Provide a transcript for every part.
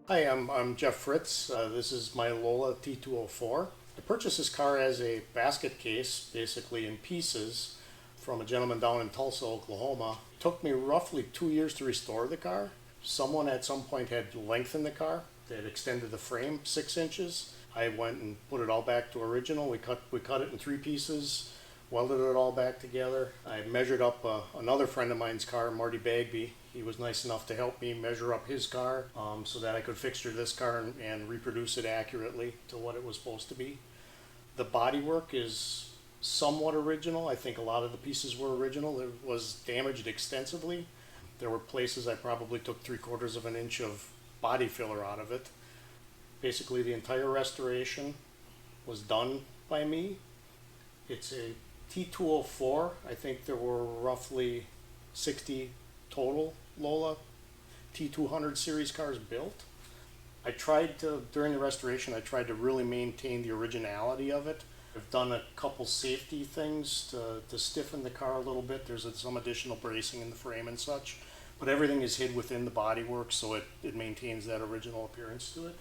Hi, I'm Jeff Fritz. This is my Lola T204. I purchased this car as a basket case, basically in pieces, from a gentleman down in Tulsa, Oklahoma. It took me roughly 2 years to restore the car. Someone at some point had lengthened the car. They had extended the frame 6 inches. I went and put it all back to original. We cut it in three pieces, welded it all back together. I measured up another friend of mine's car, Marty Bagby. He was nice enough to help me measure up his car so that I could fixture this car and reproduce it accurately to what it was supposed to be. The bodywork is somewhat original. I think a lot of the pieces were original. It was damaged extensively. There were places I probably took 3/4 of an inch of body filler out of it. Basically, the entire restoration was done by me. It's a T204. I think there were roughly 60 total Lola T200 series cars built. During the restoration, I tried to really maintain the originality of it. I've done a couple safety things to stiffen the car a little bit. There's some additional bracing in the frame and such, but everything is hid within the bodywork, so it maintains that original appearance to it.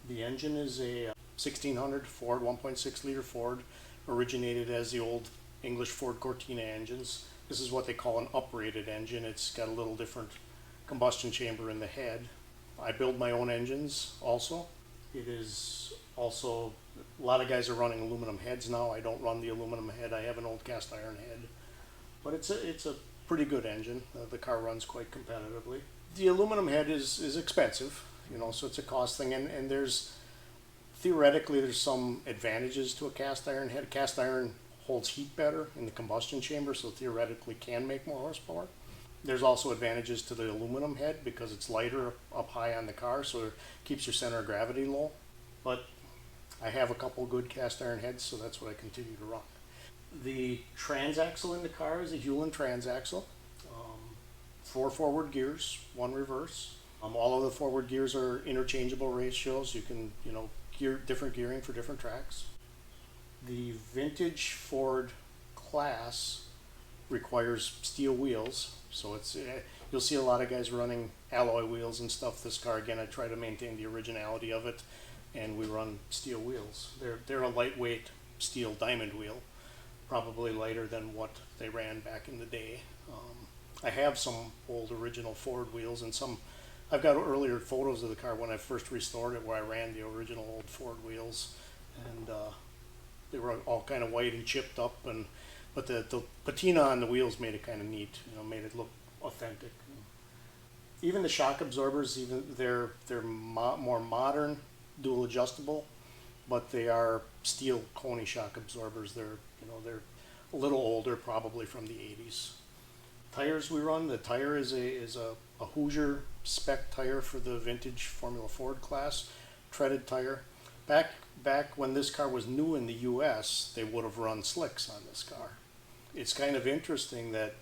The engine is a 1600 Ford, 1.6 liter Ford, originated as the old English Ford Cortina engines. This is what they call an uprated engine. It's got a little different combustion chamber in the head. I build my own engines also. It is also, a lot of guys are running aluminum heads now. I don't run the aluminum head. I have an old cast iron head. But it's a pretty good engine. The car runs quite competitively. The aluminum head is expensive, so it's a cost thing. And theoretically, there's some advantages to a cast iron head. Cast iron holds heat better in the combustion chamber, so theoretically can make more horsepower. There's also advantages to the aluminum head because it's lighter up high on the car, so it keeps your center of gravity low. But I have a couple good cast iron heads, so that's what I continue to run. The transaxle in the car is a Hewland transaxle. 4 forward gears, 1 reverse. All of the forward gears are interchangeable ratios. You can, different gearing for different tracks. The vintage Ford class requires steel wheels, so you'll see a lot of guys running alloy wheels and stuff. This car, again, I try to maintain the originality of it, and we run steel wheels. They're a lightweight steel diamond wheel, probably lighter than what they ran back in the day. I have some old original Ford wheels and I've got earlier photos of the car when I first restored it where I ran the original old Ford wheels, and they were all kind of white and chipped up, but the patina on the wheels made it kind of neat, made it look authentic. Even the shock absorbers, they're more modern, dual adjustable, but they are steel Coney shock absorbers. They're a little older, probably from the 80s. Tires we run, the tire is a Hoosier spec tire for the vintage Formula Ford class, treaded tire. Back when this car was new in the US, they would have run slicks on this car. It's kind of interesting that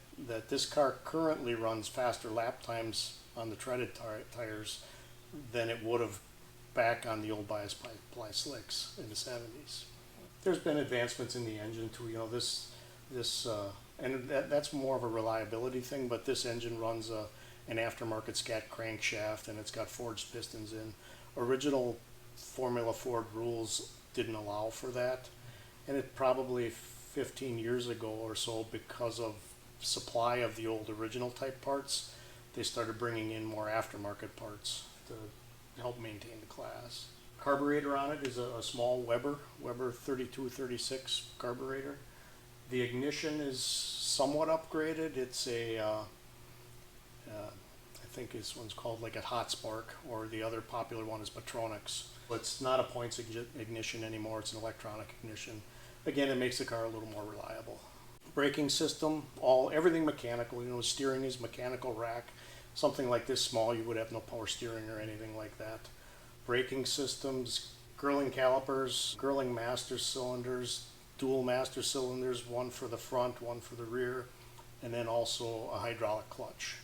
this car currently runs faster lap times on the treaded tires than it would have back on the old bias ply slicks in the 70s. There's been advancements in the engine too. And that's more of a reliability thing, but this engine runs an aftermarket scat crankshaft, and it's got forged pistons in. Original Formula Ford rules didn't allow for that, and it probably 15 years ago or so, because of supply of the old original type parts, they started bringing in more aftermarket parts to help maintain the class. Carburetor on it is a small Weber 3236 carburetor. The ignition is somewhat upgraded. It's I think this one's called like a Hot Spark, or the other popular one is Petronix. It's not a points ignition anymore, it's an electronic ignition. Again, it makes the car a little more reliable. Braking system, everything mechanical. Steering is mechanical rack. Something like this small, you would have no power steering or anything like that. Braking systems, Girling calipers, Girling master cylinders, dual master cylinders, one for the front, one for the rear, and then also a hydraulic clutch.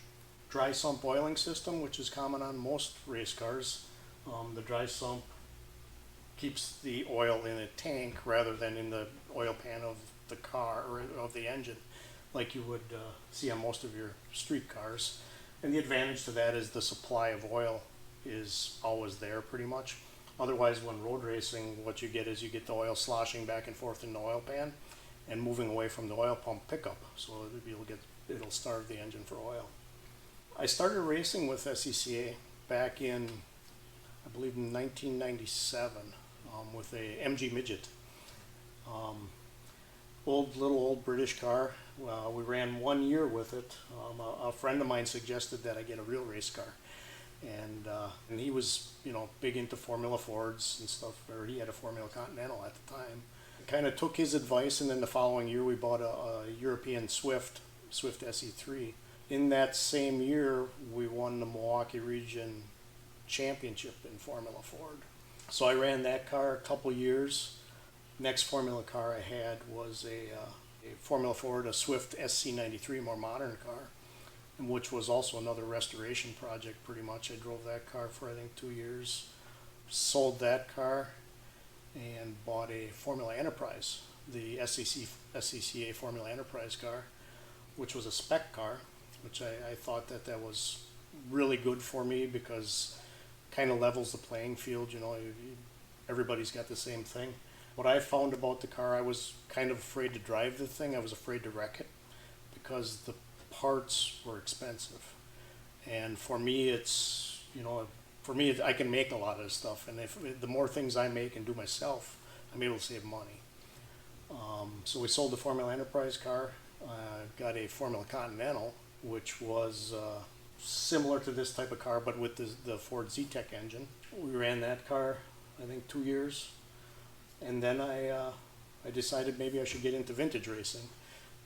Dry sump oiling system, which is common on most race cars. The dry sump keeps the oil in a tank rather than in the oil pan of the car or of the engine, like you would see on most of your street cars. And the advantage to that is the supply of oil is always there pretty much. Otherwise, when road racing, what you get is you get the oil sloshing back and forth in the oil pan and moving away from the oil pump pickup. So it'll starve the engine for oil. I started racing with SCCA back in, I believe, in 1997 with a MG Midget. Old British car. We ran 1 year with it. A friend of mine suggested that I get a real race car. And he was, big into Formula Fords and stuff, or he had a Formula Continental at the time. Kind of took his advice, and then the following year we bought a European Swift SE3. In that same year, we won the Milwaukee Region Championship in Formula Ford. So I ran that car a couple years. Next Formula car I had was a Formula Ford, a Swift SC93, more modern car, which was also another restoration project pretty much. I drove that car for I think 2 years, sold that car, and bought a Formula Enterprise, the SCCA Formula Enterprise car, which was a spec car, which I thought that was really good for me because kind of levels the playing field. Everybody's got the same thing. What I found about the car, I was kind of afraid to drive the thing. I was afraid to wreck it because the parts were expensive. And for me, I can make a lot of this stuff. And the more things I make and do myself, I'm able to save money. So we sold the Formula Enterprise car, got a Formula Continental, which was similar to this type of car, but with the Ford Z-Tech engine. We ran that car, I think, 2 years. And then I decided maybe I should get into vintage racing,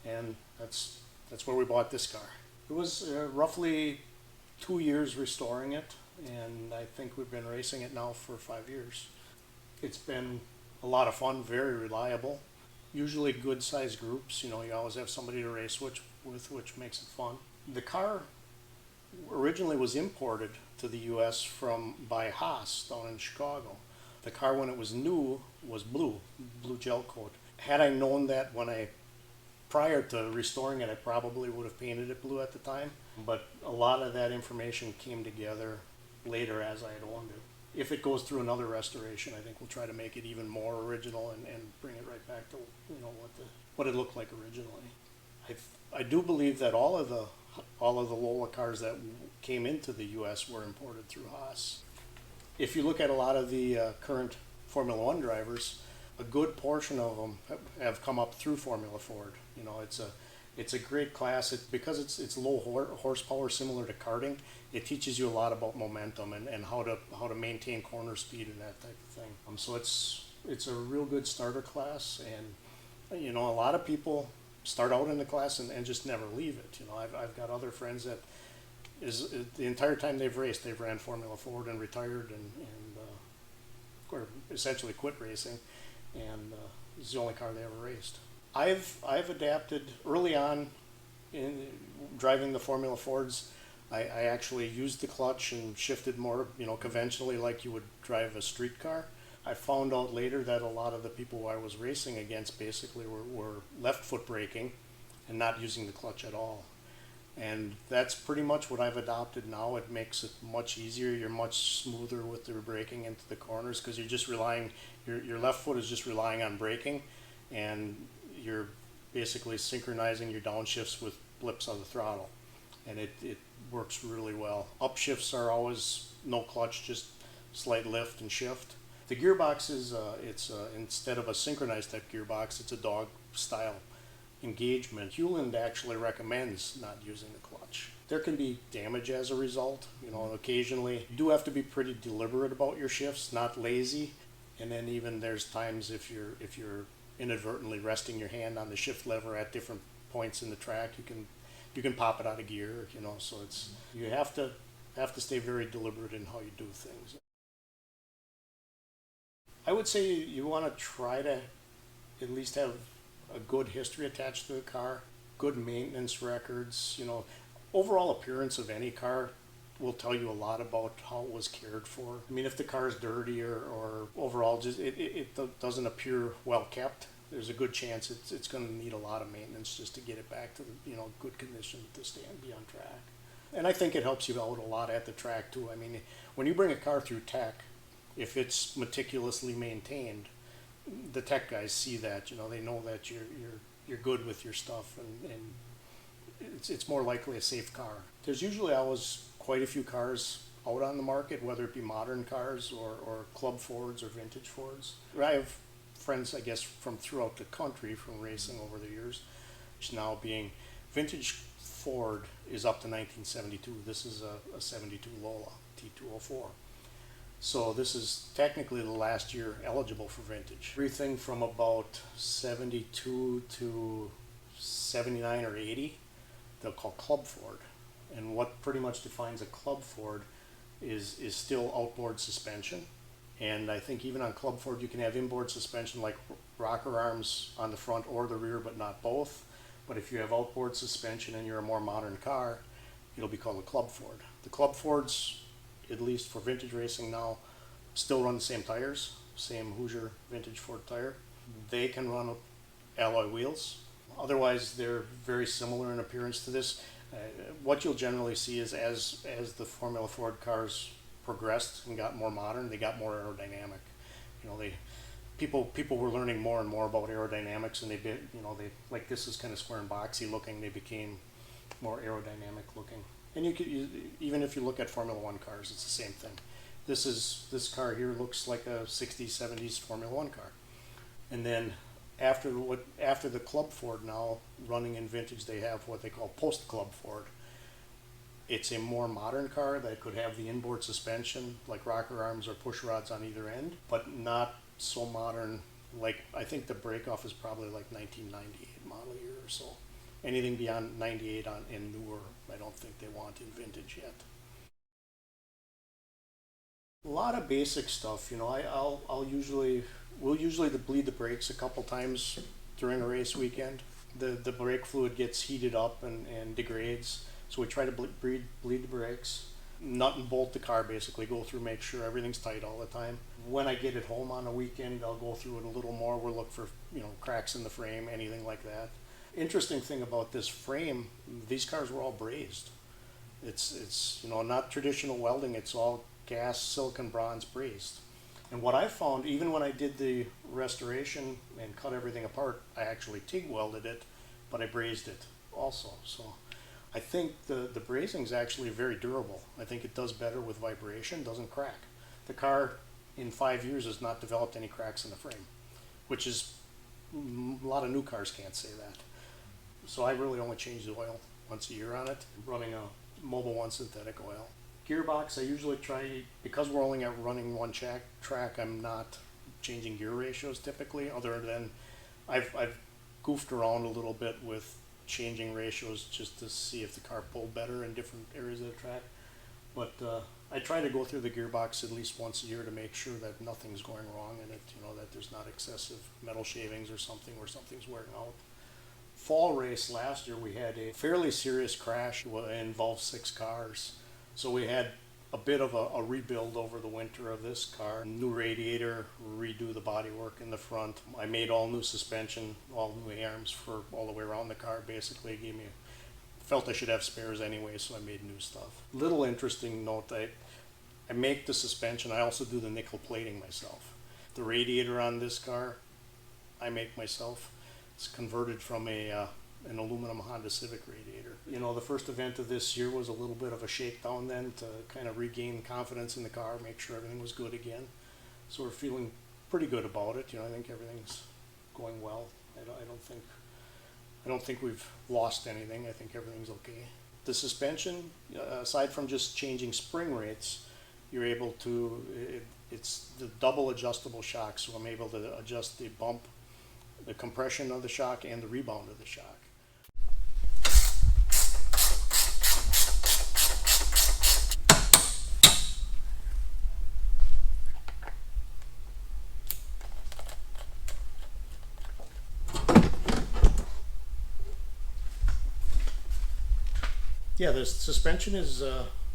and that's where we bought this car. It was roughly 2 years restoring it, and I think we've been racing it now for 5 years. It's been a lot of fun, very reliable. Usually good sized groups, you always have somebody to race with, which makes it fun. The car originally was imported to the US by Haas down in Chicago. The car, when it was new, was blue gel coat. Had I known that prior to restoring it, I probably would have painted it blue at the time. But a lot of that information came together later as I had owned it. If it goes through another restoration, I think we'll try to make it even more original and bring it right back to what it looked like originally. I do believe that all of the Lola cars that came into the U.S. were imported through Haas. If you look at a lot of the current Formula One drivers, a good portion of them have come up through Formula Ford. It's a great class. Because it's low horsepower, similar to karting. It teaches you a lot about momentum and how to maintain corner speed and that type of thing. So it's a real good starter class, and a lot of people start out in the class and just never leave it. I've got other friends that the entire time they've raced, they've ran Formula Ford and retired or essentially quit racing, and it's the only car they ever raced. I've adapted early on in driving the Formula Fords. I actually used the clutch and shifted more, conventionally like you would drive a street car. I found out later that a lot of the people I was racing against basically were left foot braking and not using the clutch at all. And that's pretty much what I've adopted now. It makes it much easier. You're much smoother with the braking into the corners because you're just relying, your left foot is just relying on braking, and you're basically synchronizing your downshifts with blips on the throttle. And it works really well. Upshifts are always no clutch, just slight lift and shift. The gearbox is, instead of a synchronized type gearbox, it's a dog style engagement. Hewland actually recommends not using the clutch. There can be damage as a result. Occasionally you do have to be pretty deliberate about your shifts, not lazy. And then even there's times if you're inadvertently resting your hand on the shift lever at different points in the track, you can pop it out of gear. So you have to stay very deliberate in how you do things. I would say you want to try to at least have a good history attached to the car, good maintenance records. Overall appearance of any car will tell you a lot about how it was cared for. If the car is dirty or overall just it doesn't appear well kept, there's a good chance it's going to need a lot of maintenance just to get it back to good condition to be on track. And I think it helps you out a lot at the track too. I mean, when you bring a car through tech, if it's meticulously maintained, the tech guys see that. You know, they know that you're good with your stuff, and it's more likely a safe car. There's usually always quite a few cars out on the market, whether it be modern cars or club Fords or vintage Fords. I have friends, I guess, from throughout the country from racing over the years, which now being vintage Ford is up to 1972. This is a 72 Lola T204. So this is technically the last year eligible for vintage. Everything from about 72 to 79 or 80, they'll call club Ford. And what pretty much defines a club Ford is still outboard suspension. And I think even on club Ford you can have inboard suspension like rocker arms on the front or the rear, but not both. But if you have outboard suspension and you're a more modern car, it'll be called a club Ford. The club Fords, at least for vintage racing now, still run the same tires, same Hoosier vintage Ford tire. They can run alloy wheels. Otherwise, they're very similar in appearance to this. What you'll generally see is as the Formula Ford cars progressed and got more modern, they got more aerodynamic. You know, people were learning more and more about aerodynamics, and they like, this is kind of square and boxy looking. They became more aerodynamic looking. And even if you look at Formula One cars, it's the same thing. This car here looks like a 60s, 70s Formula One car. And then after the Club Ford now running in vintage, they have what they call post Club Ford. It's a more modern car that could have the inboard suspension, like rocker arms or push rods on either end, but not so modern. Like, I think the breakoff is probably like 1998 model year or so. Anything beyond 98 and newer, I don't think they want in vintage yet. A lot of basic stuff, you know. We'll usually bleed the brakes a couple times during a race weekend. The brake fluid gets heated up and degrades, so we try to bleed the brakes. Nut and bolt the car, basically go through, make sure everything's tight all the time. When I get it home on a weekend, I'll go through it a little more. We'll look for, you know, cracks in the frame, anything like that. Interesting thing about this frame, these cars were all brazed. It's you know, not traditional welding, it's all gas, silicon, bronze brazed. And what I found, even when I did the restoration and cut everything apart, I actually TIG welded it, but I brazed it also. So I think the brazing is actually very durable. I think it does better with vibration, doesn't crack. The car in 5 years has not developed any cracks in the frame, which is, a lot of new cars can't say that. So I really only change the oil once a year on it, running a Mobil 1 synthetic oil. Gearbox, I usually try, because we're only running one track, I'm not changing gear ratios typically, other than I've goofed around a little bit with changing ratios just to see if the car pulled better in different areas of the track. But I try to go through the gearbox at least once a year to make sure that nothing's going wrong in it, you know, that there's not excessive metal shavings or something where something's wearing out. Fall race last year, we had a fairly serious crash. It involved 6 cars. So we had a bit of a rebuild over the winter of this car. New radiator, redo the bodywork in the front. I made all new suspension, all new arms for all the way around the car. Basically, felt I should have spares anyway, so I made new stuff. Little interesting note, I make the suspension. I also do the nickel plating myself. The radiator on this car, I make myself. It's converted from an aluminum Honda Civic radiator. You know, the first event of this year was a little bit of a shakedown then to kind of regain confidence in the car, make sure everything was good again. So we're feeling pretty good about it. You know, I think everything's going well. I don't think we've lost anything. I think everything's okay. The suspension, aside from just changing spring rates, you're able to, it's the double adjustable shock, so I'm able to adjust the bump, the compression of the shock, and the rebound of the shock. Yeah, the suspension is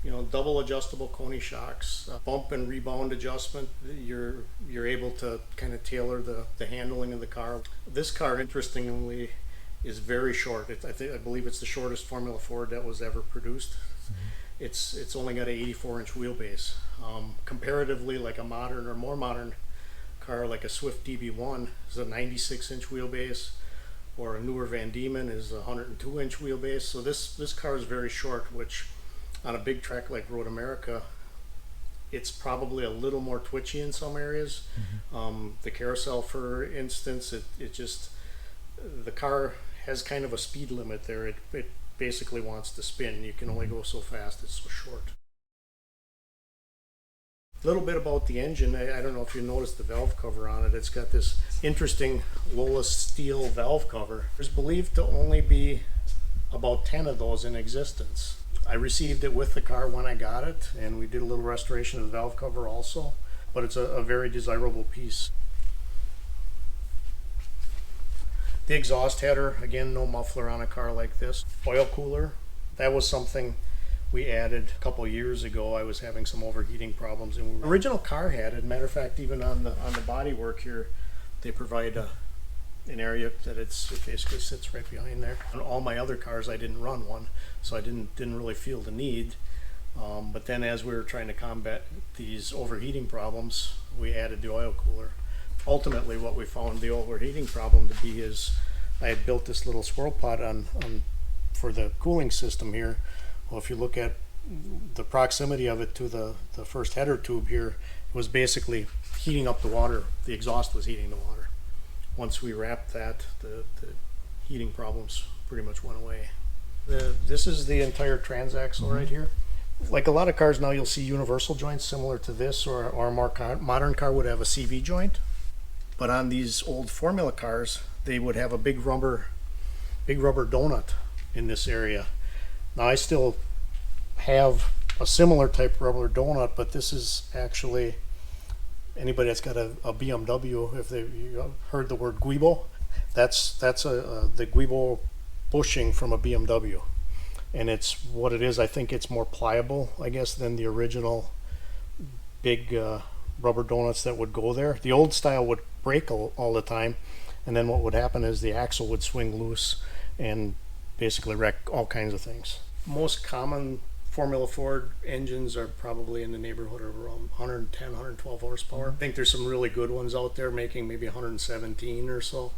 you know, double adjustable Coney shocks, bump and rebound adjustment. You're able to kind of tailor the handling of the car. This car, interestingly, is very short. I believe it's the shortest Formula Ford that was ever produced. It's only got an 84-inch wheelbase. Comparatively, like a modern or more modern car like a Swift DB1 is a 96-inch wheelbase, or a newer Van Diemen is a 102-inch wheelbase. So this car is very short, which on a big track like Road America, it's probably a little more twitchy in some areas. The carousel, for instance, it just, the car has kind of a speed limit there. It basically wants to spin. You can only go so fast, it's so short. A little bit about the engine. I don't know if you noticed the valve cover on it. It's got this interesting Lola steel valve cover. There's believed to only be about 10 of those in existence. I received it with the car when I got it, and we did a little restoration of the valve cover also, but it's a very desirable piece. The exhaust header, again, no muffler on a car like this. Oil cooler, that was something we added a couple years ago. I was having some overheating problems, and the original car had it. Matter of fact, even on the bodywork here, they provide an area that it basically sits right behind there. On all my other cars, I didn't run one, so I didn't really feel the need. But then, as we were trying to combat these overheating problems, we added the oil cooler. Ultimately, what we found the overheating problem to be is I had built this little swirl pot on for the cooling system here. Well, if you look at the proximity of it to the first header tube here, it was basically heating up the water. The exhaust was heating the water. Once we wrapped that, the heating problems pretty much went away. This is the entire transaxle right here. Like a lot of cars now, you'll see universal joints similar to this, or a more modern car would have a CV joint. But on these old Formula cars, they would have a big rubber donut in this area. Now I still have a similar type rubber donut, but this is actually, anybody that's got a BMW, if you heard the word guibo, that's the guibo bushing from a BMW. And it's what it is. I think it's more pliable, I guess, than the original big rubber donuts that would go there. The old style would break all the time, and then what would happen is the axle would swing loose and basically wreck all kinds of things. Most common Formula Ford engines are probably in the neighborhood of around 110, 112 horsepower. I think there's some really good ones out there making maybe 117 or so.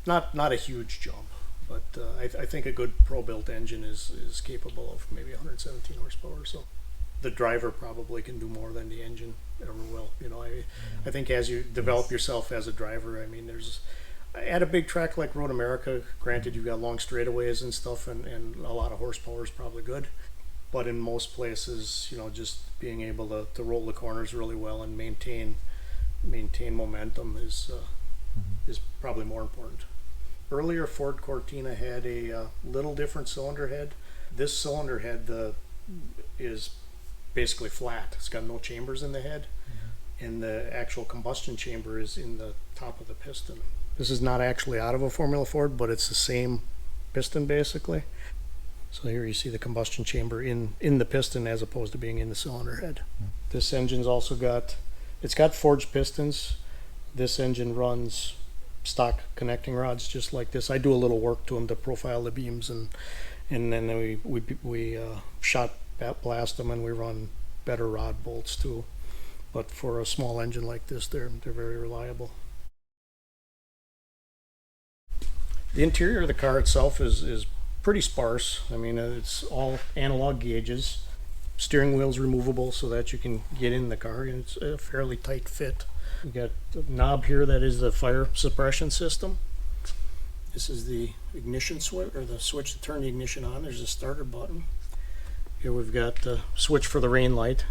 Not a huge jump, but I think a good pro-built engine is capable of maybe 117 horsepower or so. The driver probably can do more than the engine ever will. You know, I think as you develop yourself as a driver, I mean, at a big track like Road America, granted you've got long straightaways and stuff, and a lot of horsepower is probably good. But in most places, you know, just being able to roll the corners really well and maintain momentum is probably more important. Earlier Ford Cortina had a little different cylinder head. This cylinder head is basically flat. It's got no chambers in the head, and the actual combustion chamber is in the top of the piston. This is not actually out of a Formula Ford, but it's the same piston basically. So here you see the combustion chamber in the piston as opposed to being in the cylinder head. This engine's also got forged pistons. This engine runs stock connecting rods just like this. I do a little work to them to profile the beams, and then we shot blast them, and we run better rod bolts too. But for a small engine like this, they're very reliable. The interior of the car itself is pretty sparse. I mean, it's all analog gauges. Steering wheel's removable so that you can get in the car, and it's a fairly tight fit. We got the knob here that is the fire suppression system. This is the ignition switch, or the switch to turn the ignition on. There's a starter button. Here we've got the switch for the rain light,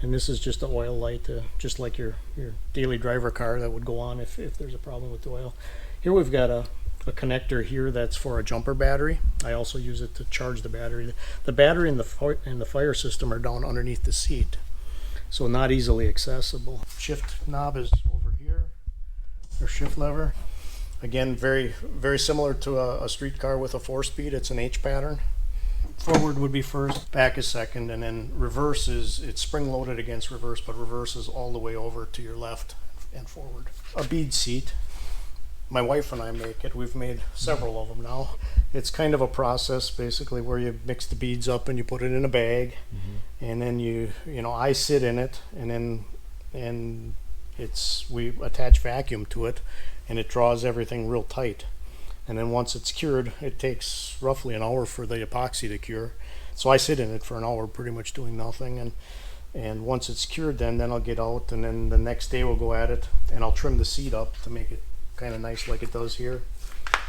and this is just an oil light, just like your daily driver car that would go on if there's a problem with the oil. Here we've got a connector here that's for a jumper battery. I also use it to charge the battery. The battery and the fire system are down underneath the seat, so not easily accessible. Shift knob is over here, or shift lever. Again, very, very similar to a street car with a 4-speed. It's an H pattern. Forward would be first, back is second, and then reverse it's spring loaded against reverse, but reverse is all the way over to your left and forward. A bead seat. My wife and I make it. We've made several of them now. It's kind of a process basically where you mix the beads up and you put it in a bag, and then I sit in it, and we attach vacuum to it, and it draws everything real tight. And then once it's cured, it takes roughly an hour for the epoxy to cure. So I sit in it for an hour pretty much doing nothing, and once it's cured then I'll get out, and then the next day we'll go at it, and I'll trim the seat up to make it kind of nice like it does here.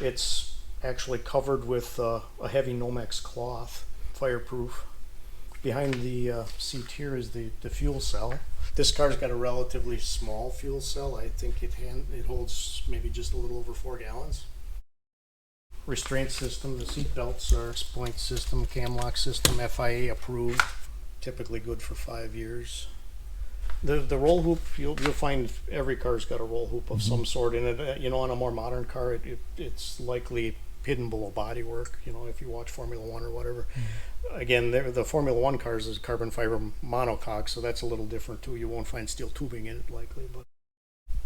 It's actually covered with a heavy Nomex cloth, fireproof. Behind the seat here is the fuel cell. This car's got a relatively small fuel cell. I think it holds maybe just a little over 4 gallons. Restraint system, the seat belts are point system, cam lock system, FIA approved, typically good for 5 years. The roll hoop, you'll find every car's got a roll hoop of some sort in it. On a more modern car, it's likely hidden below bodywork, if you watch Formula One or whatever. Again, the Formula One cars is carbon fiber monocoque, so that's a little different too. You won't find steel tubing in it likely. But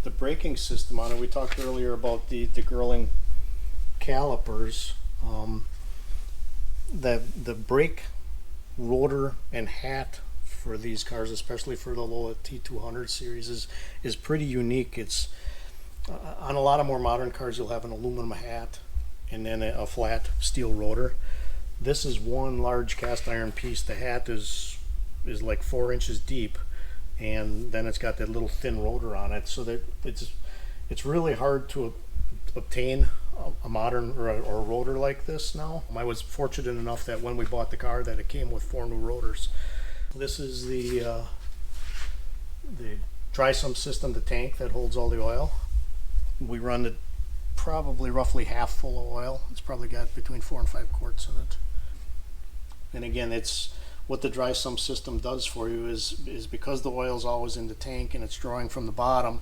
the braking system on it, we talked earlier about the Girling calipers. The brake rotor and hat for these cars, especially for the Lola T200 series, is pretty unique. It's on a lot of more modern cars you'll have an aluminum hat and then a flat steel rotor. This is one large cast iron piece. The hat is like 4 inches deep, and then it's got that little thin rotor on it, so that it's really hard to obtain a modern or a rotor like this now. I was fortunate enough that when we bought the car that it came with 4 new rotors. This is the dry sump system, the tank that holds all the oil. We run it probably roughly half full of oil. It's probably got between 4 and 5 quarts in it. And again, it's what the dry sump system does for you is because the oil is always in the tank and it's drawing from the bottom,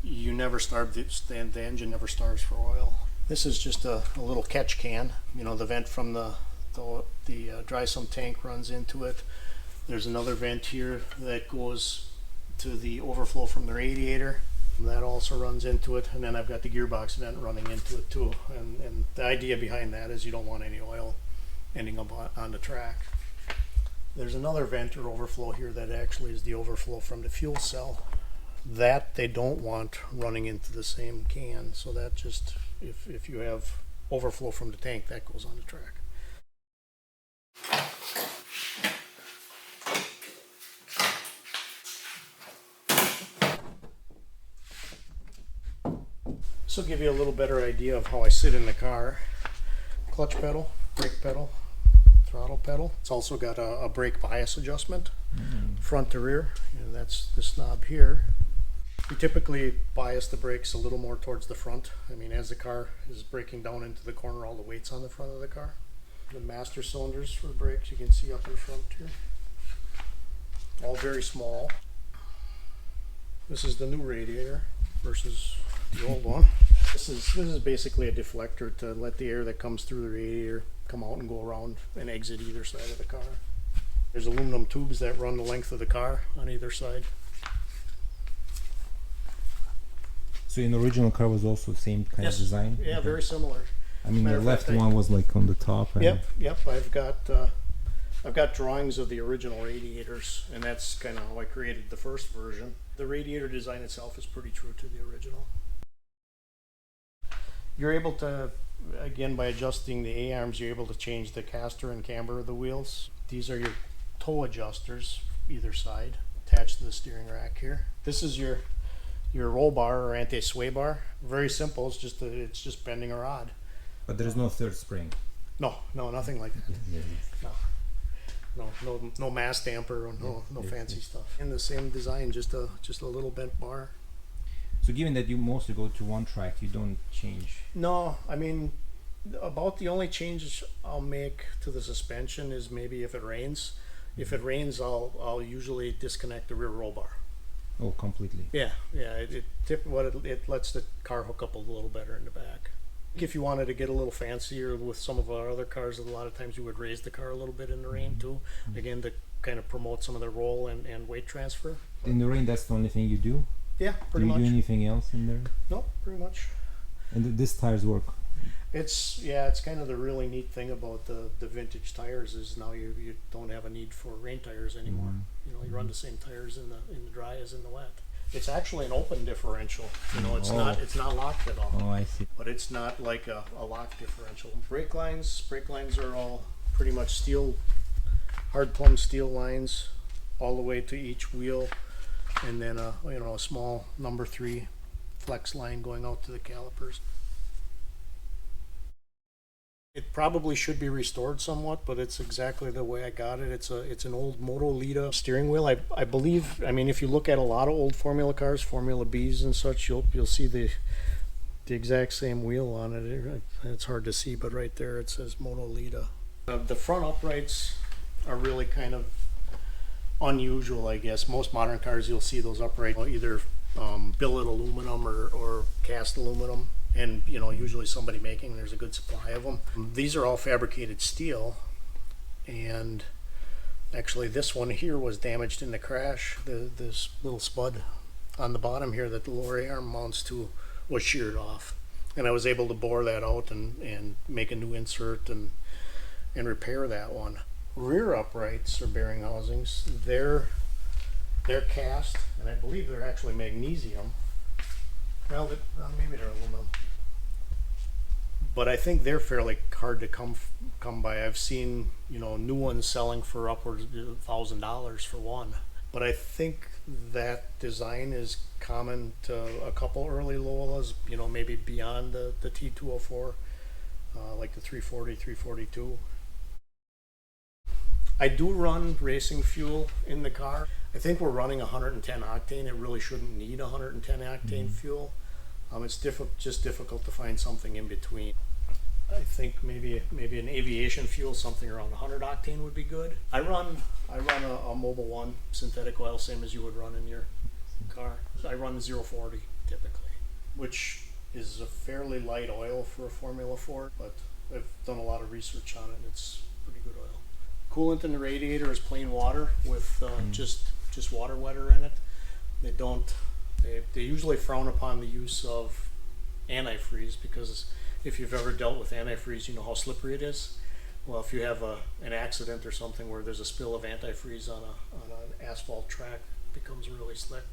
you never starve the engine never starves for oil. This is just a little catch can. The vent from the dry sump tank runs into it. There's another vent here that goes to the overflow from the radiator. That also runs into it, and then I've got the gearbox vent running into it too. And the idea behind that is you don't want any oil ending up on the track. There's another vent or overflow here that actually is the overflow from the fuel cell. That they don't want running into the same can, so that just, if you have overflow from the tank, that goes on the track. This will give you a little better idea of how I sit in the car. Clutch pedal, brake pedal, throttle pedal. It's also got a brake bias adjustment, front to rear, and that's this knob here. We typically bias the brakes a little more towards the front. As the car is braking down into the corner, all the weight's on the front of the car. The master cylinders for the brakes you can see up in front here. All very small. This is the new radiator versus the old one. This is basically a deflector to let the air that comes through the radiator come out and go around and exit either side of the car. There's aluminum tubes that run the length of the car on either side. So in the original car was also the same kind of design? Yeah, very similar. The left one was like on the top. Yep. I've got drawings of the original radiators, and that's kind of how I created the first version. The radiator design itself is pretty true to the original. You're able to, again, by adjusting the A-arms, you're able to change the caster and camber of the wheels. These are your toe adjusters, either side, attached to the steering rack here. This is your roll bar or anti-sway bar. Very simple. It's just bending a rod. But there's no third spring. No, nothing like that. No mass damper, no fancy stuff. And the same design, just a little bent bar. So given that you mostly go to one track, you don't change? No, about the only changes I'll make to the suspension is maybe if it rains. If it rains, I'll usually disconnect the rear roll bar. Oh, completely? Yeah. It lets the car hook up a little better in the back. If you wanted to get a little fancier with some of our other cars, a lot of times you would raise the car a little bit in the rain too, again to kind of promote some of the roll and weight transfer. In the rain, that's the only thing you do? Yeah, pretty much. Do you do anything else in there? No, pretty much. And these tires work. It's kind of the really neat thing about the vintage tires is now you don't have a need for rain tires anymore. You know, you run the same tires in the dry as in the wet. It's actually an open differential. You know, it's not locked at all. Oh, I see. But it's not like a locked differential. Brake lines are all pretty much steel, hard plumb steel lines all the way to each wheel, and then a small number 3 flex line going out to the calipers. It probably should be restored somewhat, but it's exactly the way I got it. It's an old Moto Lita steering wheel. I believe. I mean, if you look at a lot of old Formula cars, Formula Bs and such, you'll see the exact same wheel on it. It's hard to see, but right there it says Moto Lita. The front uprights are really kind of unusual, I guess. Most modern cars, you'll see those uprights either billet aluminum or cast aluminum, and you know, usually somebody making, there's a good supply of them. These are all fabricated steel, and actually this one here was damaged in the crash. This little spud on the bottom here that the lower arm mounts to was sheared off, and I was able to bore that out and make a new insert and repair that one. Rear uprights or bearing housings, they're cast, and I believe they're actually magnesium. Well, maybe they're aluminum, but I think they're fairly hard to come by. I've seen, you know, new ones selling for upwards of $1,000 for one, but I think that design is common to a couple early Lolas, you know, maybe beyond the T204, like the 340, 342. I do run racing fuel in the car. I think we're running 110 octane. It really shouldn't need 110 octane fuel. It's just difficult to find something in between. I think maybe an aviation fuel, something around 100 octane would be good. I run a Mobil 1 synthetic oil, same as you would run in your car. I run 040 typically, which is a fairly light oil for a Formula 4, but I've done a lot of research on it, and it's pretty good oil. Coolant in the radiator is plain water with just water wetter in it. They usually frown upon the use of antifreeze, because if you've ever dealt with antifreeze, you know how slippery it is. Well, if you have an accident or something where there's a spill of antifreeze on an asphalt track, it becomes really slick.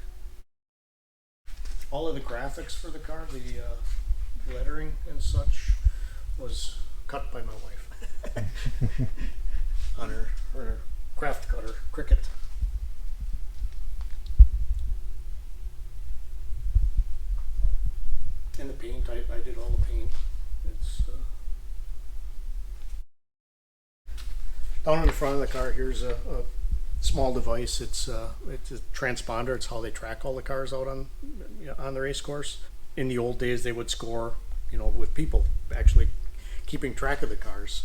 All of the graphics for the car, the lettering and such, was cut by my wife on her craft cutter, Cricut. And the paint, I did all the paint. It's down in the front of the car. Here's a small device. It's a transponder. It's how they track all the cars out on the race course. In the old days, they would score, you know, with people actually keeping track of the cars.